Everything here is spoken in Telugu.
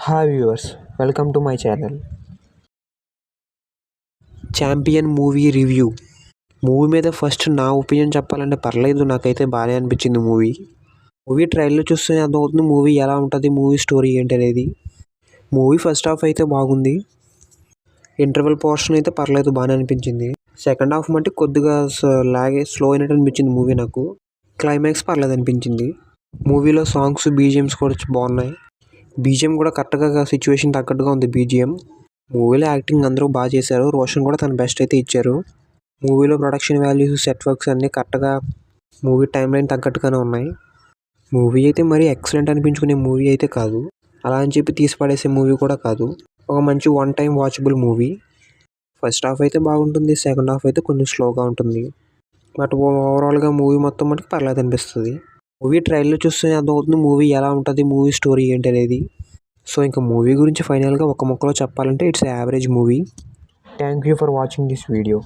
Hi viewers, welcome to my channel. Champion movie review. Movie మీద ఫస్ట్ నా ఒపీనియన్ చెప్పాలంటే పర్లేదు, నాకైతే బాగానే అనిపించింది మూవీ ట్రైలర్ చూస్తేనే అర్థమవుతుంది మూవీ ఎలా ఉంటుంది, మూవీ స్టోరీ ఏంటి అనేది. మూవీ ఫస్ట్ హాఫ్ అయితే బాగుంది, ఇంటర్వెల్ పోర్షన్ అయితే పర్లేదు, బాగానే అనిపించింది. సెకండ్ హాఫ్ అంటే కొద్దిగా స్లో అయినట్టు అనిపించింది మూవీ నాకు. క్లైమాక్స్ పర్లేదు అనిపించింది. మూవీలో సాంగ్స్, బీజిఎమ్స్ కూడా బాగున్నాయి. బీజిఎం కూడా కరెక్ట్గా సిచ్యువేషన్ తగ్గట్టుగా ఉంది బీజిఎం. మూవీలో యాక్టింగ్ అందరూ బాగా చేశారు. రోషన్ కూడా తన బెస్ట్ అయితే ఇచ్చారు. మూవీలో ప్రొడక్షన్ వాల్యూస్, సెట్ వర్క్స్ అన్నీ కరెక్ట్గా మూవీ టైం లైన్ తగ్గట్టుగానే ఉన్నాయి. మూవీ అయితే మరీ ఎక్సలెంట్ అనిపించుకునే మూవీ అయితే కాదు, అలా అని చెప్పి తీసి పడేసే మూవీ కూడా కాదు. ఒక మంచి one time watchable movie. First half అయితే బాగుంటుంది, సెకండ్ హాఫ్ అయితే కొంచెం స్లోగా ఉంటుంది. బట్ ఓవరాల్గా మూవీ మొత్తం మనకి పర్లేదు అనిపిస్తుంది. మూవీ ట్రైలర్ చూస్తేనే అర్థమవుతుంది మూవీ ఎలా ఉంటుంది, మూవీ స్టోరీ ఏంటి అనేది. సో ఇంకా మూవీ గురించి ఫైనల్గా ఒక ముక్కలో చెప్పాలంటే it's average movie. Thank you for watching this video.